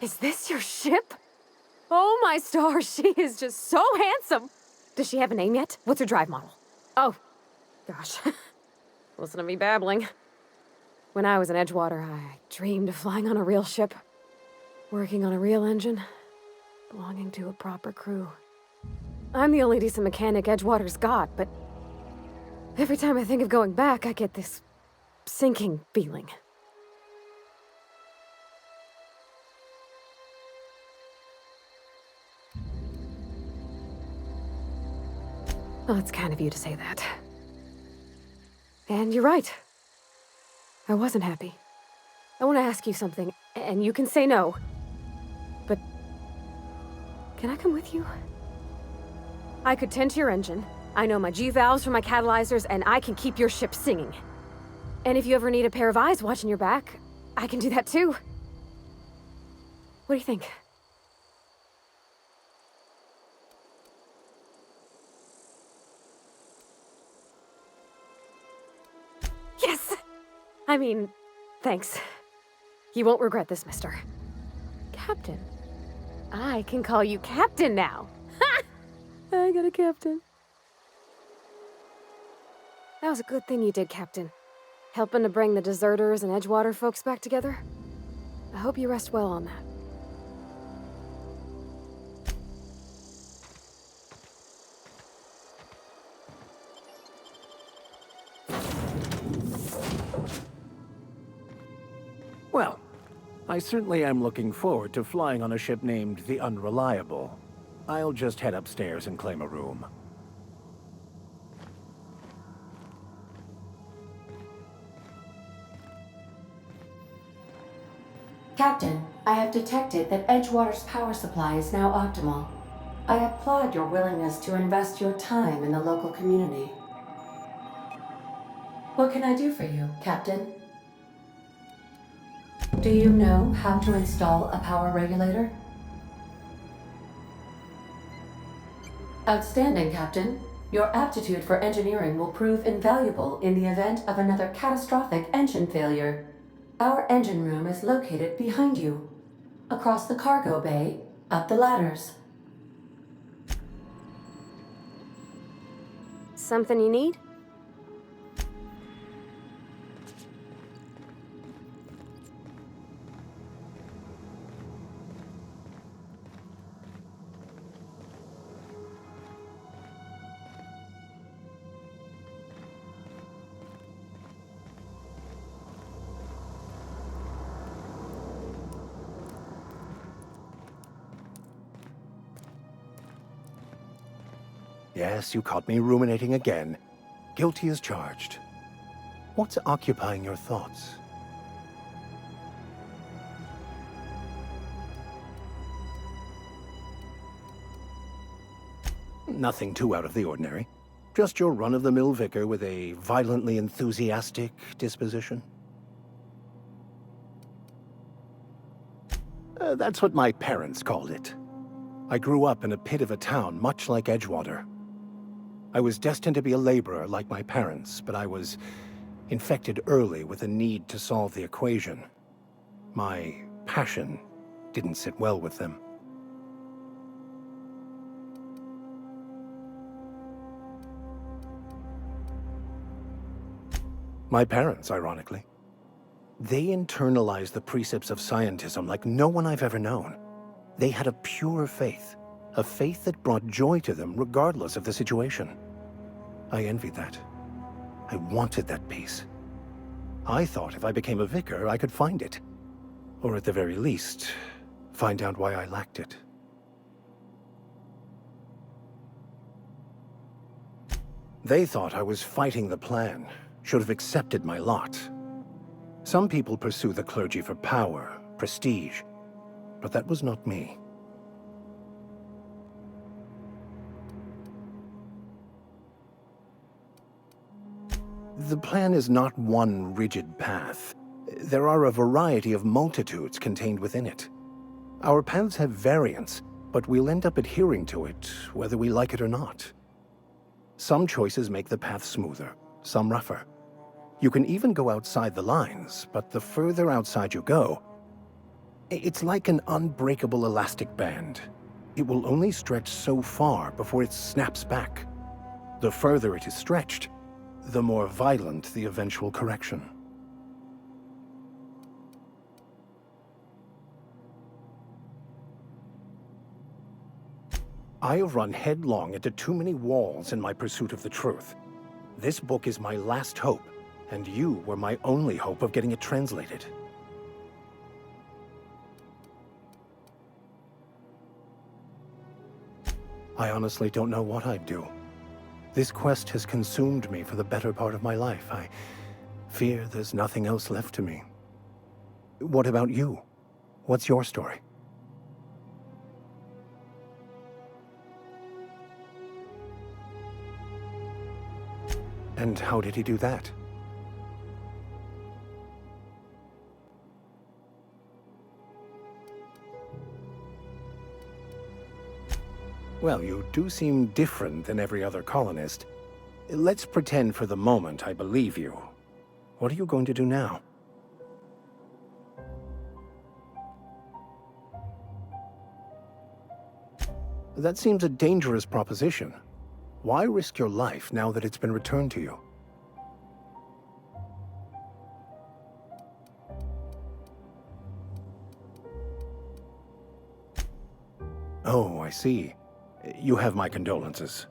Is this your ship? Oh my stars, she is just so handsome! Does she have a name yet? What's her drive model? Oh, gosh. Listen to me babbling. When I was in Edgewater, I dreamed of flying on a real ship, working on a real engine, belonging to a proper crew. I'm the only decent mechanic Edgewater's got, but every time I think of going back, I get this sinking feeling. Well, it's kind of you to say that. And you're right. I wasn't happy. I want to ask you something, and you can say no. But can I come with you? I could tend to your engine. I know my G-valves from my catalyzers, and I can keep your ship singing. And if you ever need a pair of eyes watching your back, I can do that too. What do you think? Yes! I mean, thanks. You won't regret this, mister. Captain. I can call you Captain now. Ha! I got a captain. That was a good thing you did, Captain. Helping to bring the deserters and Edgewater folks back together. I hope you rest well on that. Well, I certainly am looking forward to flying on a ship named the Unreliable. I'll just head upstairs and claim a room. Captain, I have detected that Edgewater's power supply is now optimal. I applaud your willingness to invest your time in the local community. What can I do for you, Captain? Do you know how to install a power regulator? Outstanding, Captain. Your aptitude for engineering will prove invaluable in the event of another catastrophic engine failure. Our engine room is located behind you. Across the cargo bay, up the ladders. Something you need? Yes, you caught me ruminating again. Guilty as charged. What's occupying your thoughts? Nothing too out of the ordinary. Just your run-of-the-mill vicar with a violently enthusiastic disposition. That's what my parents called it. I grew up in a pit of a town much like Edgewater. I was destined to be a laborer like my parents, but I was infected early with a need to solve the equation. My passion didn't sit well with them. My parents, ironically. They internalized the precepts of scientism like no one I've ever known. They had a pure faith, a faith that brought joy to them regardless of the situation. I envied that. I wanted that peace. I thought if I became a vicar, I could find it. Or at the very least, find out why I lacked it. They thought I was fighting the plan, should have accepted my lot. Some people pursue the clergy for power, prestige, but that was not me. The plan is not one rigid path. There are a variety of multitudes contained within it. Our paths have variance, but we'll end up adhering to it, whether we like it or not. Some choices make the path smoother, some rougher. You can even go outside the lines, but the further outside you go, It's like an unbreakable elastic band. It will only stretch so far before it snaps back. The further it is stretched, the more violent the eventual correction. I have run headlong into too many walls in my pursuit of the truth. This book is my last hope, and you were my only hope of getting it translated. I honestly don't know what I'd do. This quest has consumed me for the better part of my life. I fear there's nothing else left to me. What about you? What's your story? And how did he do that? Well, you do seem different than every other colonist. Let's pretend for the moment I believe you. What are you going to do now? That seems a dangerous proposition. Why risk your life now that it's been returned to you? Oh, I see. You have my condolences.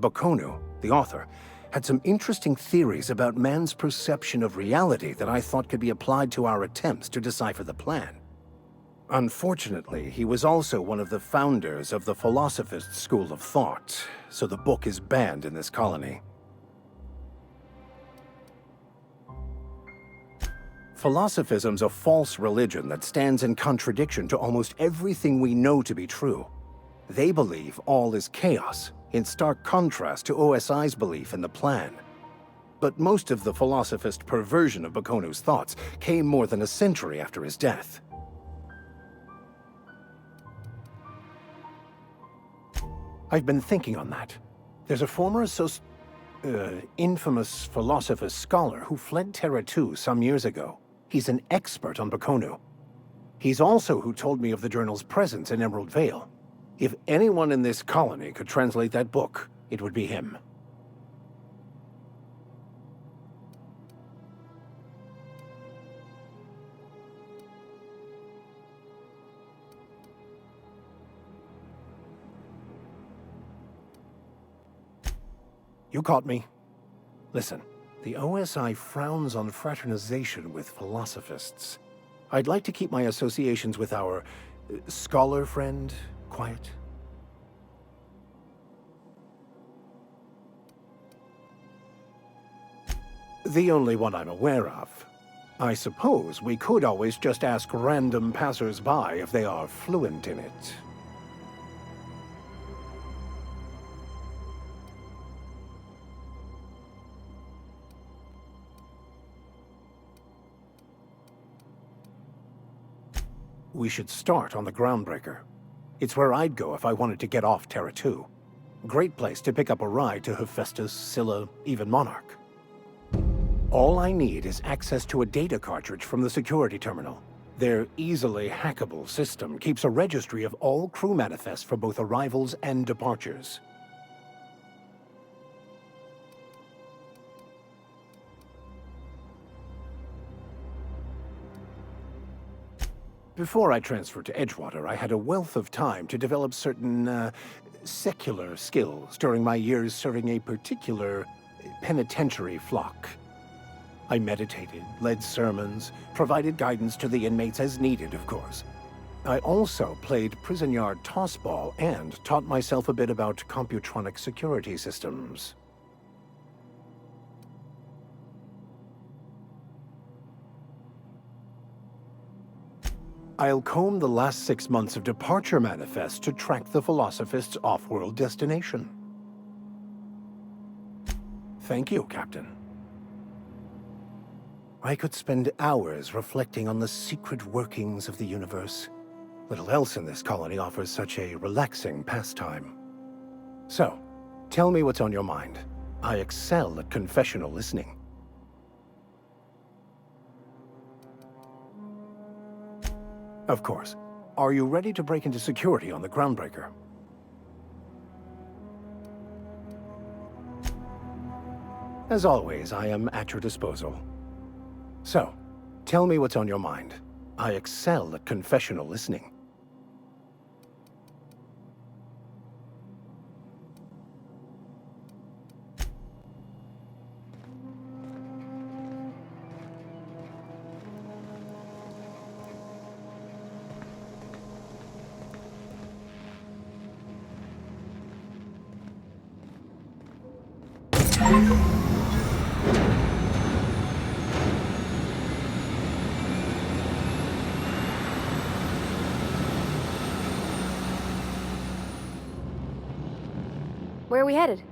Bakonu, the author, had some interesting theories about man's perception of reality that I thought could be applied to our attempts to decipher the plan. Unfortunately, he was also one of the founders of the Philosophist school of thought, so the book is banned in this colony. Philosophism's a false religion that stands in contradiction to almost everything we know to be true. They believe all is chaos, in stark contrast to OSI's belief in the plan. But most of the Philosophist perversion of Bakonu's thoughts came more than a century after his death. I've been thinking on that. There's a former infamous Philosophist scholar who fled Terra 2 some years ago. He's an expert on Bakonu. He's also who told me of the journal's presence in Emerald Vale. If anyone in this colony could translate that book, it would be him. You caught me. Listen, the OSI frowns on fraternization with philosophists. I'd like to keep my associations with our scholar friend quiet. The only one I'm aware of. I suppose we could always just ask random passers-by if they are fluent in it. We should start on the Groundbreaker. It's where I'd go if I wanted to get off Terra 2. Great place to pick up a ride to Hephaestus, Scylla, even Monarch. All I need is access to a data cartridge from the security terminal. Their easily hackable system keeps a registry of all crew manifests for both arrivals and departures. Before I transferred to Edgewater, I had a wealth of time to develop certain, secular skills during my years serving a particular penitentiary flock. I meditated, led sermons, provided guidance to the inmates as needed, of course. I also played prison yard tossball and taught myself a bit about computronic security systems. I'll comb the last 6 months of departure manifests to track the Philosophist's off-world destination. Thank you, Captain. I could spend hours reflecting on the secret workings of the universe. Little else in this colony offers such a relaxing pastime. So, tell me what's on your mind. I excel at confessional listening. Of course. Are you ready to break into security on the Groundbreaker? As always, I am at your disposal. So, tell me what's on your mind. I excel at confessional listening. Where are we headed?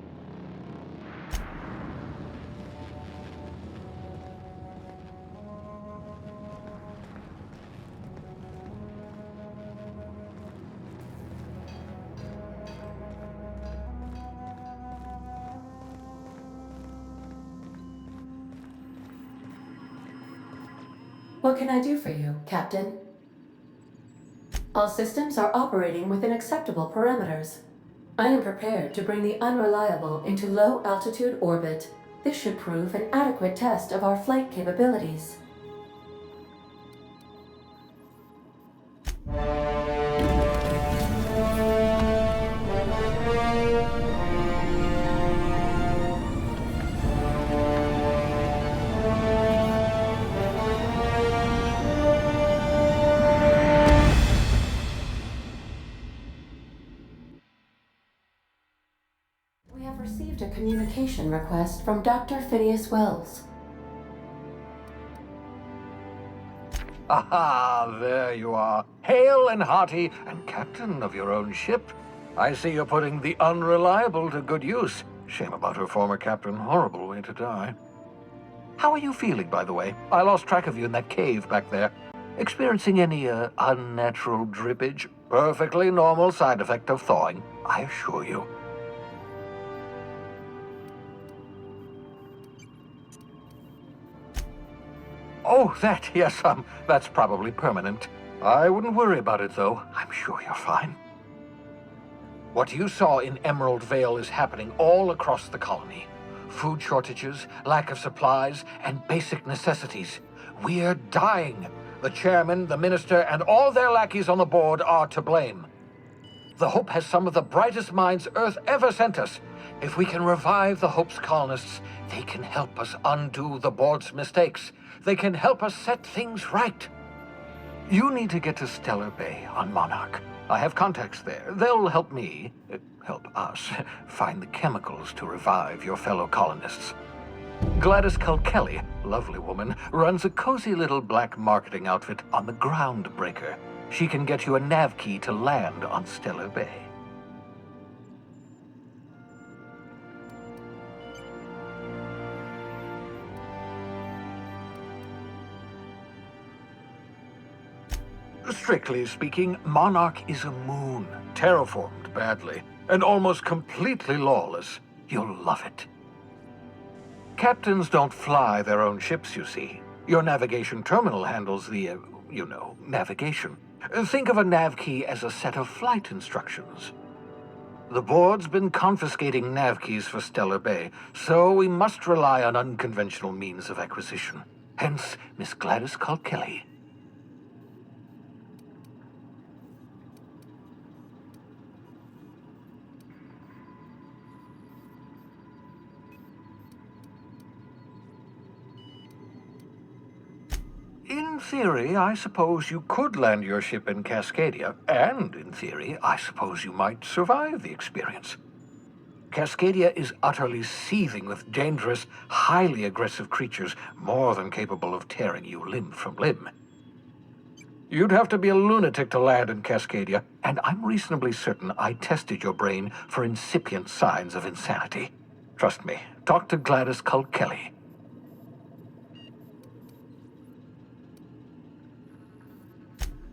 What can I do for you, Captain? All systems are operating within acceptable parameters. I am prepared to bring the unreliable into low-altitude orbit. This should prove an adequate test of our flight capabilities. We have received a communication request from Dr. Phineas Wells. Aha, there you are. Hale and hearty, and captain of your own ship. I see you're putting the unreliable to good use. Shame about her former captain. Horrible way to die. How are you feeling, by the way? I lost track of you in that cave back there. Experiencing any, unnatural drippage? Perfectly normal side effect of thawing, I assure you. Oh, that, yes, that's probably permanent. I wouldn't worry about it, though. I'm sure you're fine. What you saw in Emerald Vale is happening all across the colony. Food shortages, lack of supplies, and basic necessities. We're dying. The chairman, the minister, and all their lackeys on the board are to blame. The Hope has some of the brightest minds Earth ever sent us. If we can revive the Hope's colonists, they can help us undo the board's mistakes. They can help us set things right. You need to get to Stellar Bay on Monarch. I have contacts there. They'll help me, help us, find the chemicals to revive your fellow colonists. Gladys Kelly, lovely woman, runs a cozy little black marketing outfit on the Groundbreaker. She can get you a nav key to land on Stellar Bay. Strictly speaking, Monarch is a moon, terraformed badly, and almost completely lawless. You'll love it. Captains don't fly their own ships, you see. Your navigation terminal handles the, navigation. Think of a nav key as a set of flight instructions. The board's been confiscating nav keys for Stellar Bay, so we must rely on unconventional means of acquisition. Hence, Miss Gladys Kelly. In theory, I suppose you could land your ship in Cascadia, and in theory, I suppose you might survive the experience. Cascadia is utterly seething with dangerous, highly aggressive creatures, more than capable of tearing you limb from limb. You'd have to be a lunatic to land in Cascadia, and I'm reasonably certain I tested your brain for incipient signs of insanity. Trust me, talk to Gladys Kelly.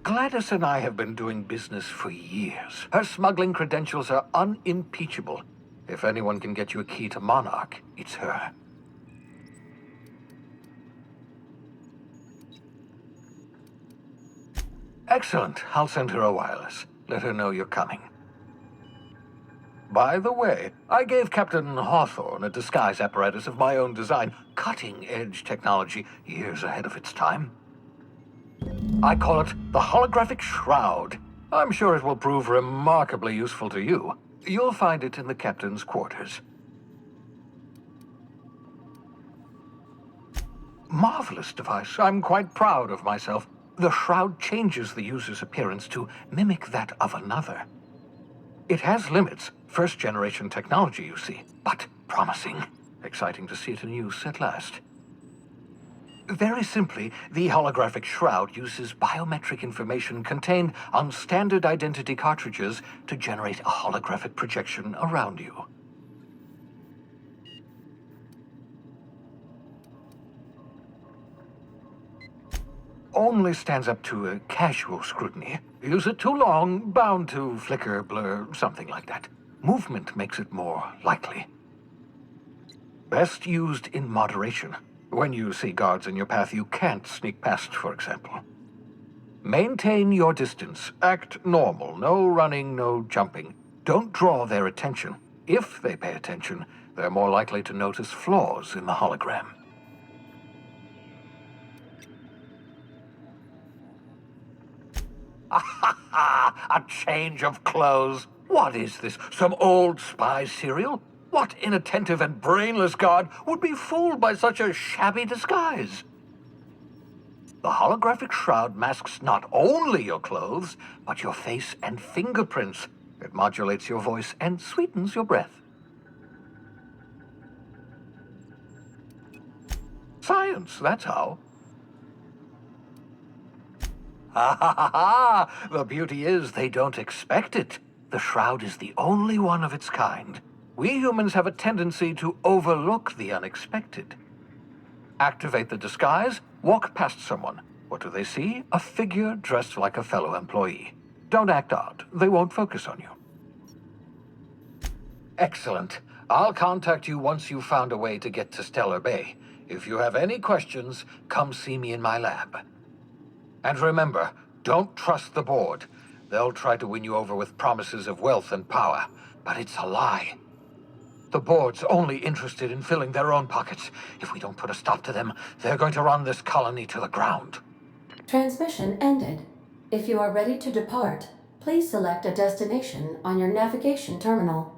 Gladys and I have been doing business for years. Her smuggling credentials are unimpeachable. If anyone can get you a key to Monarch, it's her. Excellent. I'll send her a wireless. Let her know you're coming. By the way, I gave Captain Hawthorne a disguise apparatus of my own design, cutting-edge technology, years ahead of its time. I call it the holographic shroud. I'm sure it will prove remarkably useful to you. You'll find it in the captain's quarters. Marvelous device. I'm quite proud of myself. The shroud changes the user's appearance to mimic that of another. It has limits. First-generation technology, you see, but promising. Exciting to see it in use at last. Very simply, the holographic shroud uses biometric information contained on standard identity cartridges to generate a holographic projection around you. Only stands up to a casual scrutiny. Use it too long, bound to flicker, blur, something like that. Movement makes it more likely. Best used in moderation. When you see guards in your path you can't sneak past, for example. Maintain your distance. Act normal. No running, no jumping. Don't draw their attention. If they pay attention, they're more likely to notice flaws in the hologram. A change of clothes. What is this? Some old spy serial? What inattentive and brainless guard would be fooled by such a shabby disguise? The holographic shroud masks not only your clothes, but your face and fingerprints. It modulates your voice and sweetens your breath. Science, that's how. Ha ha ha ha! The beauty is they don't expect it. The shroud is the only one of its kind. We humans have a tendency to overlook the unexpected. Activate the disguise, walk past someone. What do they see? A figure dressed like a fellow employee. Don't act odd. They won't focus on you. Excellent. I'll contact you once you've found a way to get to Stellar Bay. If you have any questions, come see me in my lab. And remember, don't trust the board. They'll try to win you over with promises of wealth and power, but it's a lie. The board's only interested in filling their own pockets. If we don't put a stop to them, they're going to run this colony to the ground. Transmission ended. If you are ready to depart, please select a destination on your navigation terminal.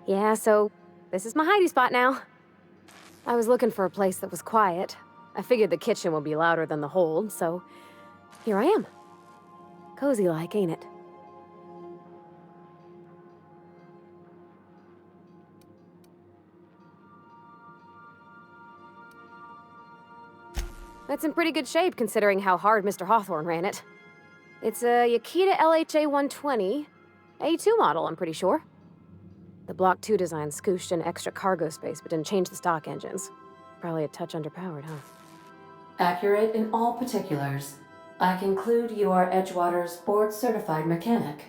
Yeah, so this is my hidey spot now. I was looking for a place that was quiet. I figured the kitchen would be louder than the hold, so here I am. Cozy-like, ain't it? That's in pretty good shape considering how hard Mr. Hawthorne ran it. It's a Yakita LHA 120, A2 model, I'm pretty sure. The Block 2 design scooshed in extra cargo space, but didn't change the stock engines. Probably a touch underpowered, huh? Accurate in all particulars. I conclude you are Edgewater's board-certified mechanic.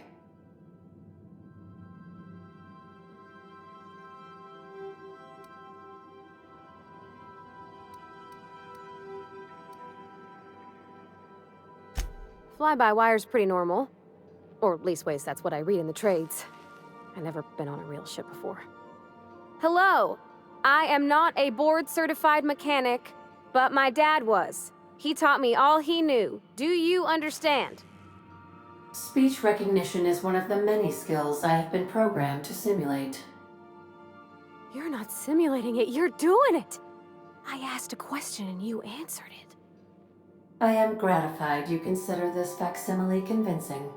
Fly-by-wire's pretty normal. Or leastways, that's what I read in the trades. I've never been on a real ship before. Hello! I am not a board-certified mechanic, but my dad was. He taught me all he knew. Do you understand? Speech recognition is one of the many skills I have been programmed to simulate. You're not simulating it, you're doing it! I asked a question and you answered it. I am gratified you consider this facsimile convincing.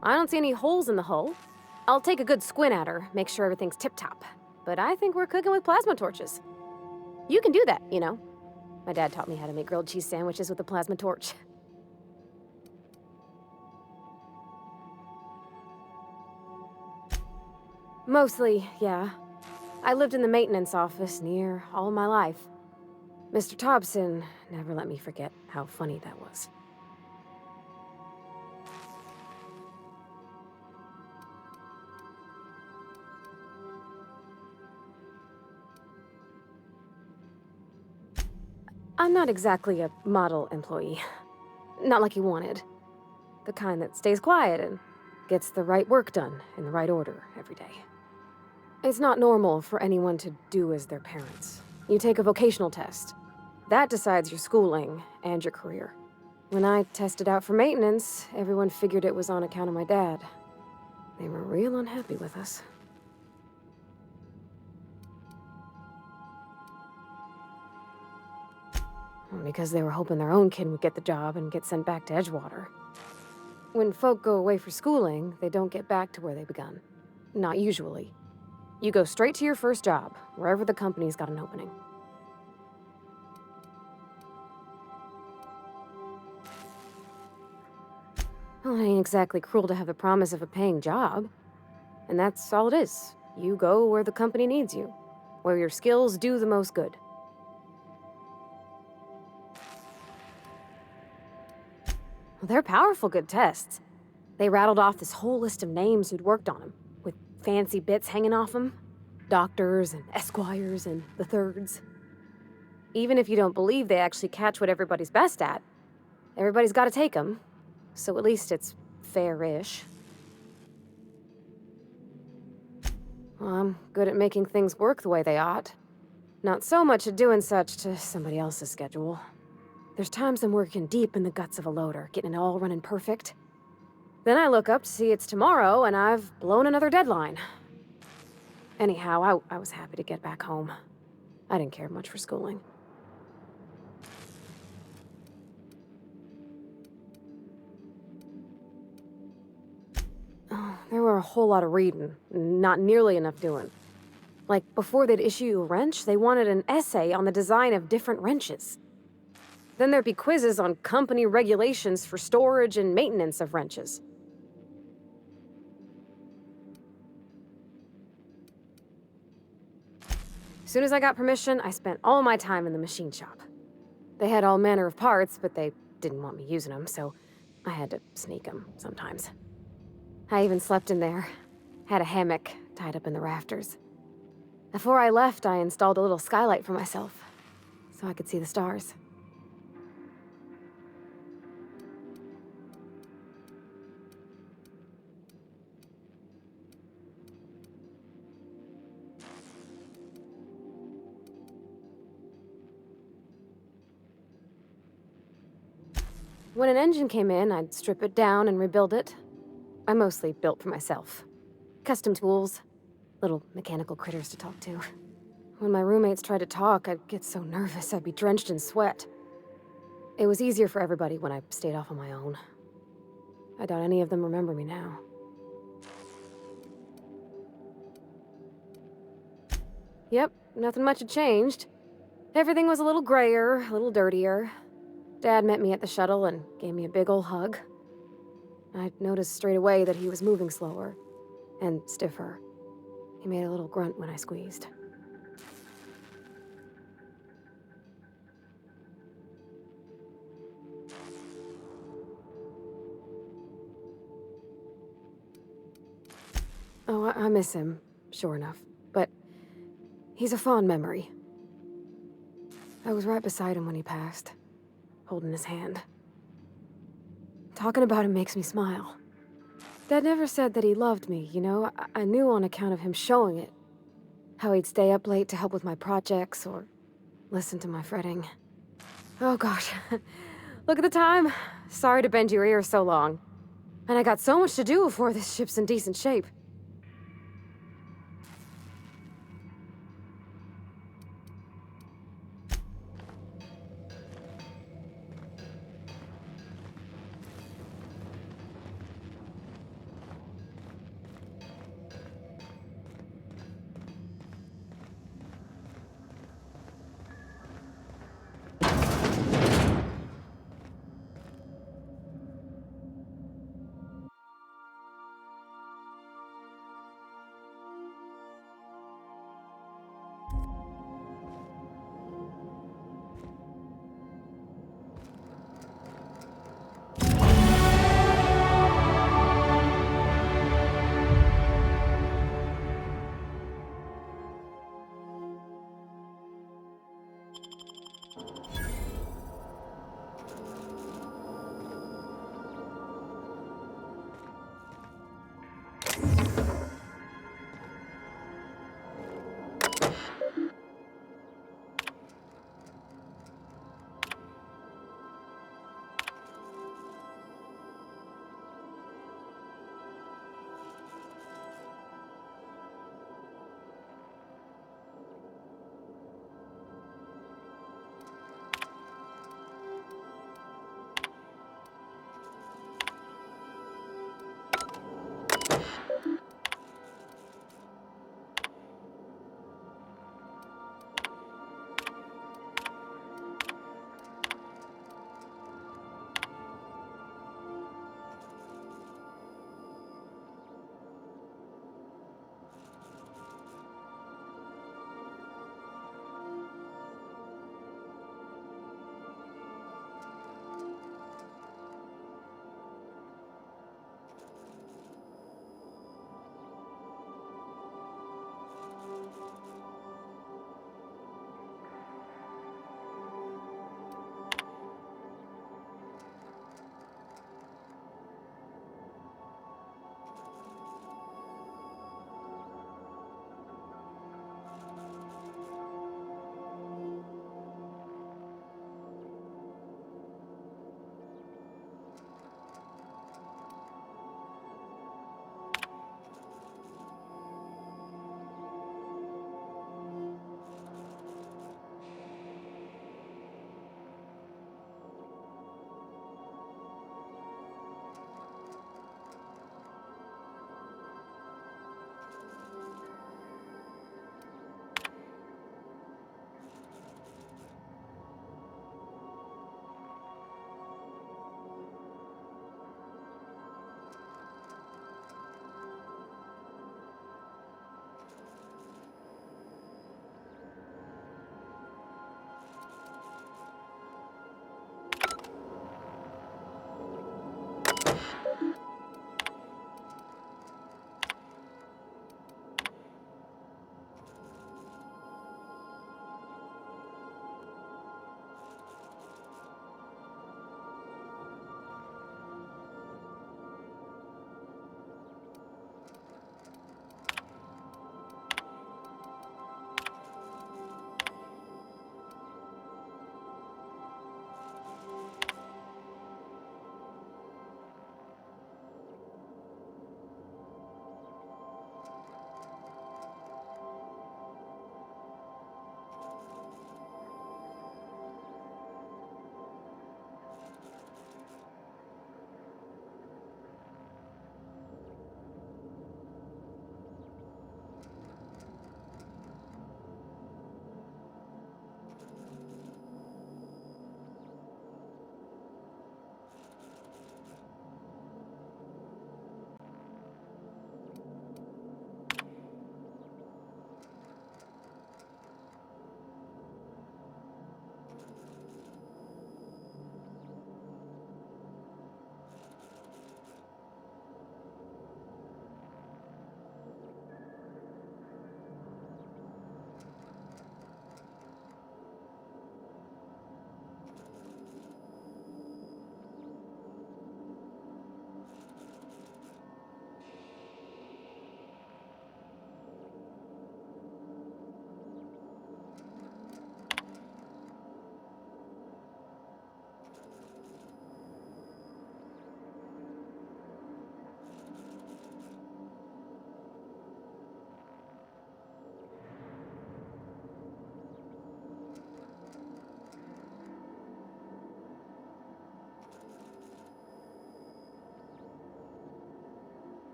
I don't see any holes in the hull. I'll take a good squint at her, make sure everything's tip-top. But I think we're cooking with plasma torches. You can do that, you know. My dad taught me how to make grilled cheese sandwiches with a plasma torch. Mostly, yeah. I lived in the maintenance office near all my life. Mr. Thompson never let me forget how funny that was. I'm not exactly a model employee. Not like you wanted. The kind that stays quiet and gets the right work done in the right order every day. It's not normal for anyone to do as their parents. You take a vocational test. That decides your schooling and your career. When I tested out for maintenance, everyone figured it was on account of my dad. They were real unhappy with us. Because they were hoping their own kid would get the job and get sent back to Edgewater. When folk go away for schooling, they don't get back to where they begun. Not usually. You go straight to your first job, wherever the company's got an opening. Well, it ain't exactly cruel to have the promise of a paying job. And that's all it is. You go where the company needs you, where your skills do the most good. Well, they're powerful good tests. They rattled off this whole list of names who'd worked on them, with fancy bits hanging off them. Doctors and esquires and the thirds. Even if you don't believe they actually catch what everybody's best at, everybody's got to take them. So at least it's fair-ish. Well, I'm good at making things work the way they ought. Not so much at doing such to somebody else's schedule. There's times I'm working deep in the guts of a loader, getting it all running perfect. Then I look up to see it's tomorrow, and I've blown another deadline. Anyhow, I was happy to get back home. I didn't care much for schooling. Oh, there were a whole lot of reading, not nearly enough doing. Like, before they'd issue you a wrench, they wanted an essay on the design of different wrenches. Then there'd be quizzes on company regulations for storage and maintenance of wrenches. As soon as I got permission, I spent all my time in the machine shop. They had all manner of parts, but they didn't want me using them, so I had to sneak them sometimes. I even slept in there. Had a hammock tied up in the rafters. Before I left, I installed a little skylight for myself, so I could see the stars. When an engine came in, I'd strip it down and rebuild it. I mostly built for myself. Custom tools, little mechanical critters to talk to. When my roommates tried to talk, I'd get so nervous I'd be drenched in sweat. It was easier for everybody when I stayed off on my own. I doubt any of them remember me now. Yep, nothing much had changed. Everything was a little grayer, a little dirtier. Dad met me at the shuttle and gave me a big ol' hug. I noticed straight away that he was moving slower and stiffer. He made a little grunt when I squeezed. Oh, I miss him, sure enough. But he's a fond memory. I was right beside him when he passed, holding his hand. Talking about him makes me smile. Dad never said that he loved me, you know? I knew on account of him showing it. How he'd stay up late to help with my projects or listen to my fretting. Oh gosh, look at the time. Sorry to bend your ear so long. And I got so much to do before this ship's in decent shape.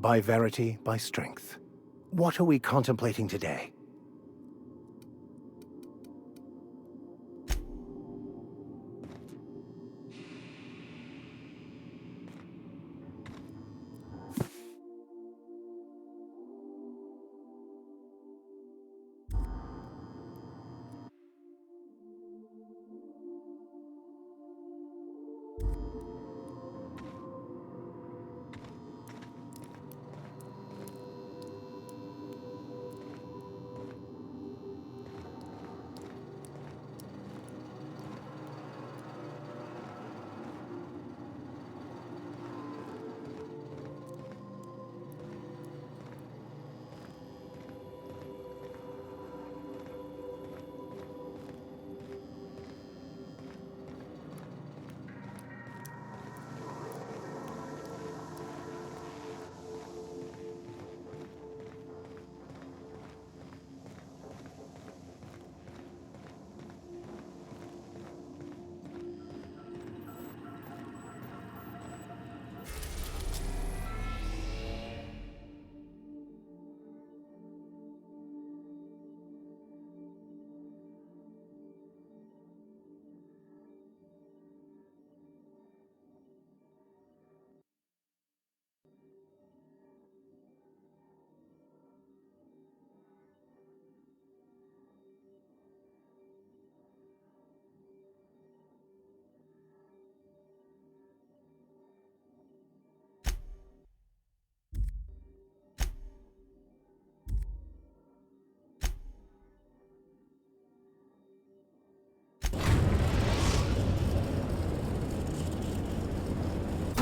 by verity, by strength. What are we contemplating today?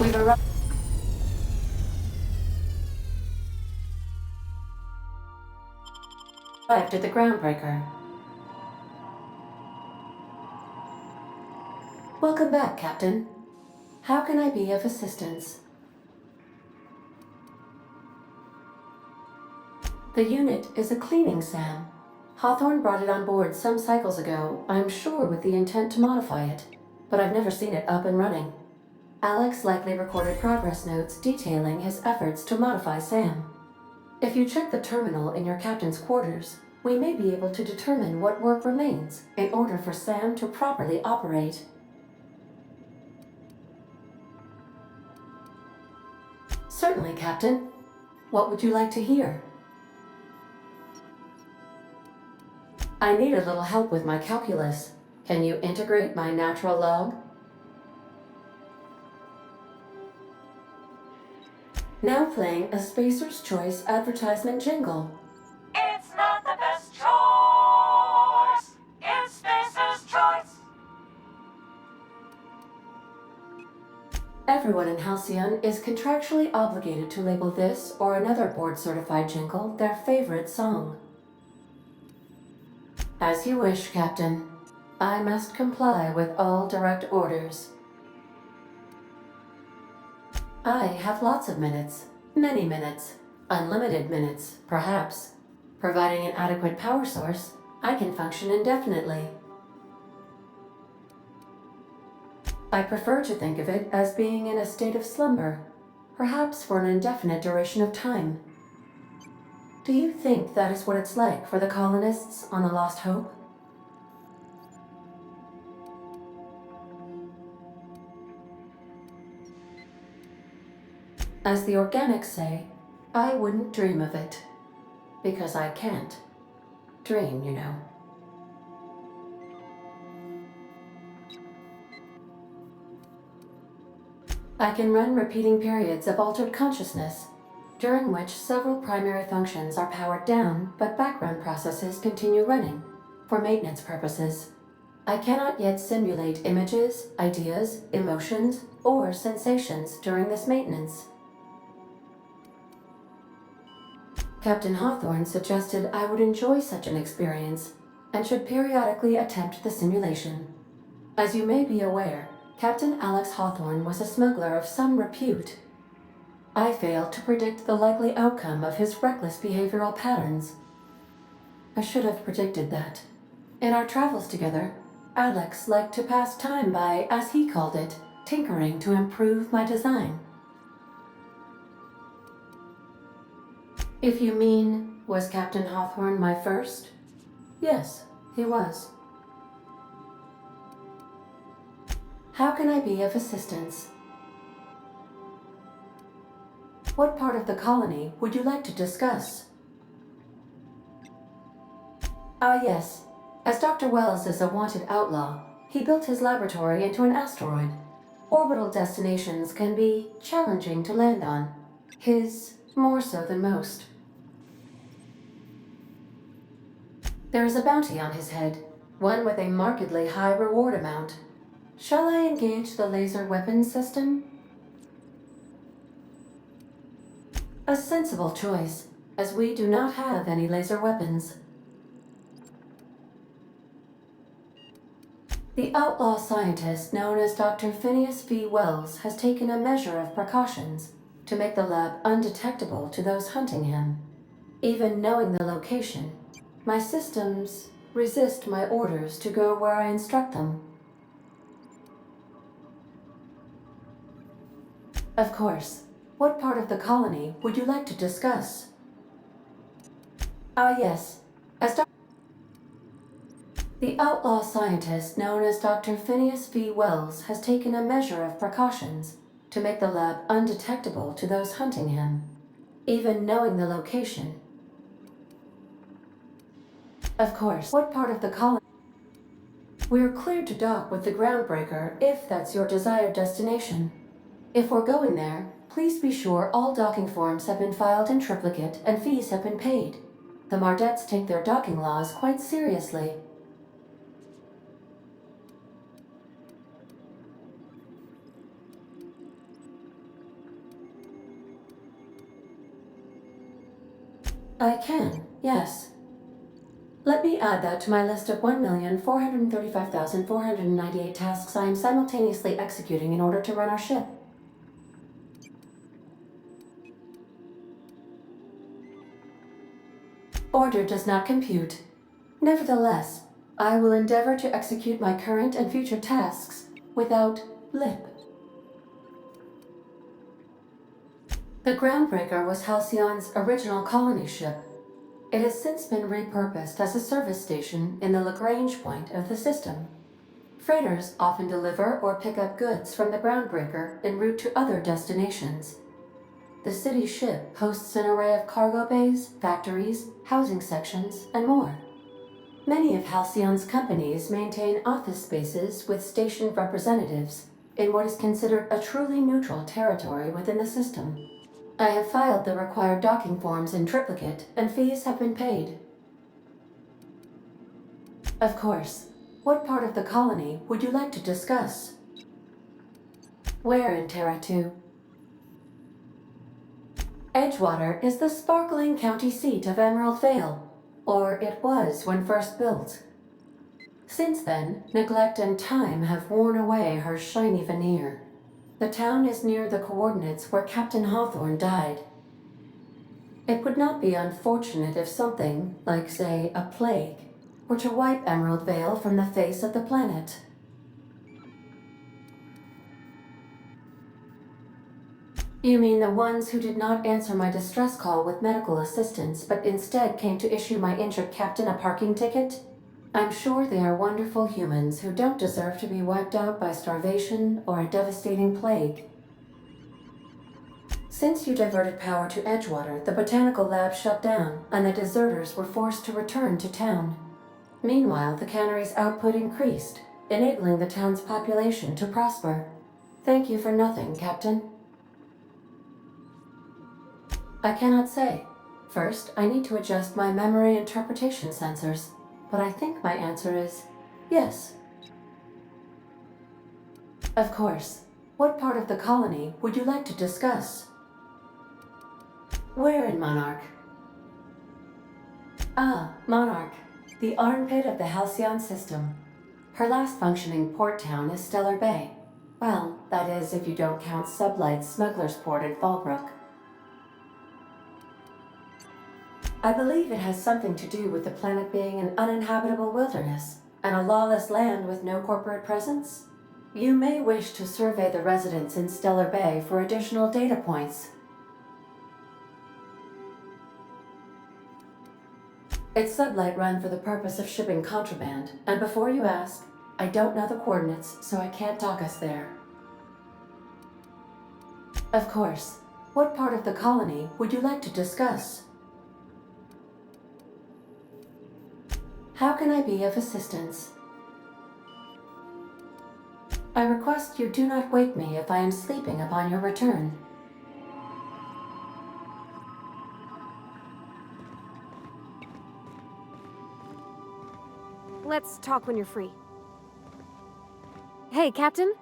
We've arrived at the groundbreaker. Welcome back, Captain. How can I be of assistance? The unit is a cleaning SAM. Hawthorne brought it on board some cycles ago, I'm sure with the intent to modify it, but I've never seen it up and running. Alex likely recorded progress notes detailing his efforts to modify SAM. If you check the terminal in your captain's quarters, we may be able to determine what work remains in order for SAM to properly operate. Certainly, Captain. What would you like to hear? I need a little help with my calculus. Can you integrate my natural log? Now playing a Spacer's Choice advertisement jingle. It's not the best choice. It's Spacer's Choice. Everyone in Halcyon is contractually obligated to label this or another board-certified jingle their favorite song. As you wish, Captain. I must comply with all direct orders. I have lots of minutes. Many minutes. Unlimited minutes, perhaps. Providing an adequate power source, I can function indefinitely. I prefer to think of it as being in a state of slumber, perhaps for an indefinite duration of time. Do you think that is what it's like for the colonists on the Lost Hope? As the organics say, I wouldn't dream of it. Because I can't. Dream, you know. I can run repeating periods of altered consciousness, during which several primary functions are powered down, but background processes continue running, for maintenance purposes. I cannot yet simulate images, ideas, emotions, or sensations during this maintenance. Captain Hawthorne suggested I would enjoy such an experience, and should periodically attempt the simulation. As you may be aware, Captain Alex Hawthorne was a smuggler of some repute. I failed to predict the likely outcome of his reckless behavioral patterns. I should have predicted that. In our travels together, Alex liked to pass time by, as he called it, tinkering to improve my design. If you mean, was Captain Hawthorne my first? Yes, he was. How can I be of assistance? What part of the colony would you like to discuss? Ah, yes. As Dr. Wells is a wanted outlaw, he built his laboratory into an asteroid. Orbital destinations can be challenging to land on. His more so than most. There is a bounty on his head, one with a markedly high reward amount. Shall I engage the laser weapons system? A sensible choice, as we do not have any laser weapons. The outlaw scientist known as Dr. Phineas V. Wells has taken a measure of precautions to make the lab undetectable to those hunting him. Even knowing the location, my systems resist my orders to go where I instruct them. Of course. What part of the colony would you like to discuss? Ah, yes. The outlaw scientist known as Dr. Phineas V. Wells has taken a measure of precautions to make the lab undetectable to those hunting him, even knowing the location. Of course. What part of the colony? We're cleared to dock with the groundbreaker if that's your desired destination. If we're going there, please be sure all docking forms have been filed in triplicate and fees have been paid. The Mardettes take their docking laws quite seriously. I can, yes. Let me add that to my list of 1,435,498 tasks I am simultaneously executing in order to run our ship. Order does not compute. Nevertheless, I will endeavor to execute my current and future tasks without blip. The Groundbreaker was Halcyon's original colony ship. It has since been repurposed as a service station in the Lagrange point of the system. Freighters often deliver or pick up goods from the Groundbreaker en route to other destinations. The city ship hosts an array of cargo bays, factories, housing sections, and more. Many of Halcyon's companies maintain office spaces with stationed representatives in what is considered a truly neutral territory within the system. I have filed the required docking forms in triplicate, and fees have been paid. Of course. What part of the colony would you like to discuss? Where in Terra 2? Edgewater is the sparkling county seat of Emerald Vale, or it was when first built. Since then, neglect and time have worn away her shiny veneer. The town is near the coordinates where Captain Hawthorne died. It would not be unfortunate if something, like say a plague, were to wipe Emerald Vale from the face of the planet. You mean the ones who did not answer my distress call with medical assistance, but instead came to issue my injured captain a parking ticket? I'm sure they are wonderful humans who don't deserve to be wiped out by starvation or a devastating plague. Since you diverted power to Edgewater, the botanical lab shut down, and the deserters were forced to return to town. Meanwhile, the cannery's output increased, enabling the town's population to prosper. Thank you for nothing, Captain. I cannot say. First, I need to adjust my memory interpretation sensors, but I think my answer is yes. Of course. What part of the colony would you like to discuss? Where in Monarch? Ah, Monarch, the armpit of the Halcyon system. Her last functioning port town is Stellar Bay. Well, that is if you don't count Sublight's Smuggler's Port in Fallbrook. I believe it has something to do with the planet being an uninhabitable wilderness and a lawless land with no corporate presence. You may wish to survey the residents in Stellar Bay for additional data points. It's sublight run for the purpose of shipping contraband, and before you ask, I don't know the coordinates, so I can't dock us there. Of course. What part of the colony would you like to discuss? How can I be of assistance? I request you do not wake me if I am sleeping upon your return. Let's talk when you're free. Hey, Captain.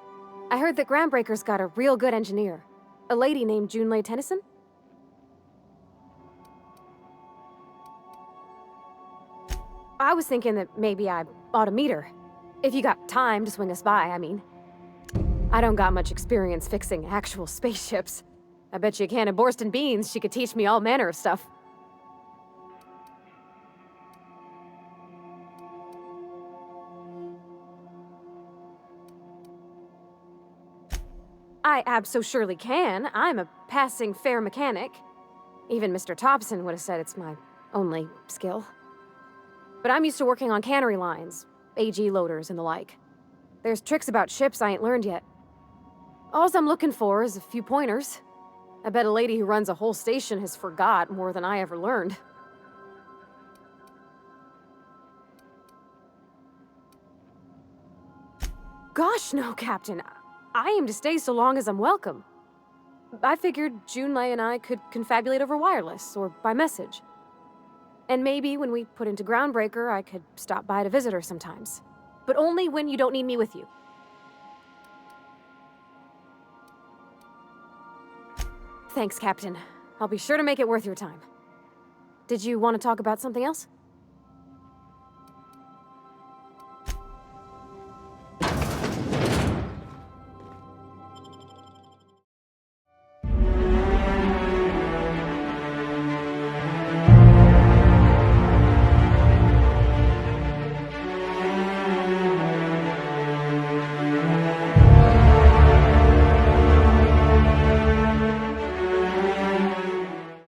I heard that Groundbreaker's got a real good engineer. A lady named Junlei Tennyson? I was thinking that maybe I ought to meet her. If you got time to swing us by, I mean. I don't got much experience fixing actual spaceships. I bet you a can of Borston beans she could teach me all manner of stuff. I abso-surely can. I'm a passing fair mechanic. Even Mr. Thompson would have said it's my only skill. But I'm used to working on cannery lines, AG loaders and the like. There's tricks about ships I ain't learned yet. All I'm looking for is a few pointers. I bet a lady who runs a whole station has forgot more than I ever learned. Gosh, no, Captain. I aim to stay so long as I'm welcome. I figured Junlei and I could confabulate over wireless or by message. And maybe when we put into Groundbreaker, I could stop by to visit her sometimes. But only when you don't need me with you. Thanks, Captain. I'll be sure to make it worth your time. Did you want to talk about something else?